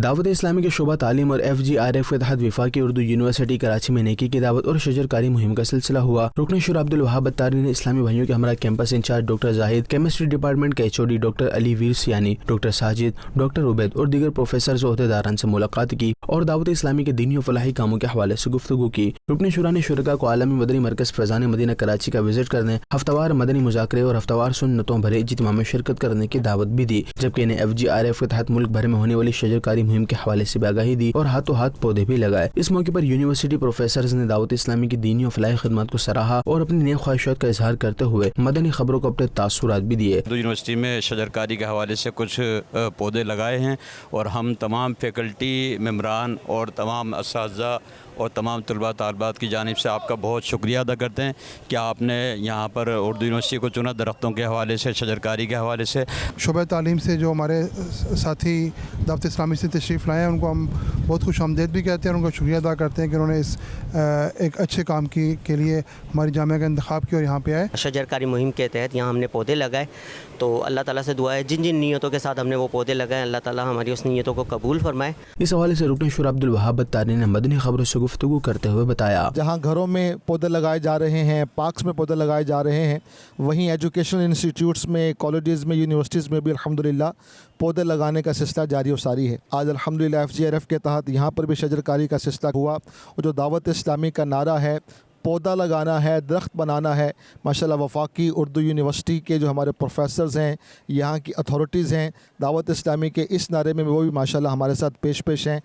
دعوت اسلامی کے شعبہ تعلیم اور FGRF کے تحت وفاقی اردو یونیورسٹی کراچی میں نیکی کی دعوت اور شجرکاری مہم کا سلسلہ ہوا۔ رکن شورا عبدالوہاب اتاری نے اسلامی بھائیوں کے ہمراہ کیمپس انچارج ڈاکٹر زاہد، کیمسٹری ڈپارٹمنٹ کے HOD ڈاکٹر علی ویر سیانی، ڈاکٹر ساجد، ڈاکٹر عبید اور دیگر پروفیسرز و عہدیداران سے ملاقات کی اور دعوت اسلامی کے دینی و فلاحی کاموں کے حوالے سے گفتگو کی۔ رکن شورا نے شرکاء کو عالمی مدنی مرکز فیضان مدینہ کراچی کا وزٹ کرنے، ہفتہ وار مدنی مذاکرے اور ہفتہ وار سنتوں بھرے اجتماع میں شرکت کرنے کی دعوت بھی دی، جبکہ انہیں FGRF کے تحت ملک بھر میں ہونے والی شجرکاری مہم کے حوالے سے بھی آگاہی دی اور ہاتھوں ہاتھ پودے بھی لگائے۔ اس موقع پر یونیورسٹی پروفیسرز نے دعوت اسلامی کی دینی و فلاحی خدمات کو سراہا اور اپنی نیک خواہشات کا اظہار کرتے ہوئے مدنی خبروں کو اپنے تاثرات بھی دیے۔ یونیورسٹی میں شجرکاری کے حوالے سے کچھ پودے لگائے ہیں اور ہم تمام فیکلٹی ممبران اور تمام اساتذہ اور تمام طلباء طالبات کی جانب سے آپ کا بہت شکریہ ادا کرتے ہیں کہ آپ نے یہاں پر اردو یونیورسٹی کو چنا، درختوں کے حوالے سے، شجرکاری کے حوالے سے۔ شعبہ تعلیم سے جو ہمارے ساتھی دعوت اسلامی سے تشریف لائے ہیں ان کو ہم بہت خوش آمدید بھی کہتے ہیں اور ان کا شکریہ ادا کرتے ہیں کہ انہوں نے اس ایک اچھے کام کے لیے ہماری جامعہ کا انتخاب کیا اور یہاں پہ آئے۔ شجرکاری مہم کے تحت یہاں ہم نے پودے لگائے، تو اللہ تعالیٰ سے دعا ہے جن جن نیتوں کے ساتھ ہم نے وہ پودے لگائے، اللہ تعالیٰ ہماری اس نیتوں کو قبول فرمائے۔ اس حوالے سے رکن شورا عبدالوہاب اتاری نے مدنی خبروں سے گفتگو کرتے ہوئے بتایا، جہاں گھروں میں پودے لگائے جا رہے ہیں، پارکس میں پودے لگائے جا رہے ہیں، وہیں ایجوکیشنل انسٹیٹیوٹس میں، کالجز میں، یونیورسٹیز میں بھی الحمدللہ پودے لگانے کا سلسلہ جاری و ساری ہے۔ آج الحمدللہ FGRF کے تحت یہاں پر بھی شجرکاری کا سلسلہ ہوا اور جو دعوت اسلامی کا نعرہ ہے پودا لگانا ہے، درخت بنانا ہے، ماشاءاللہ وفاقی اردو یونیورسٹی کے جو ہمارے پروفیسرز ہیں، یہاں کی اتھارٹیز ہیں، دعوت اسلامی کے اس نعرے میں وہ بھی ماشاءاللہ ہمارے ساتھ پیش ہیں۔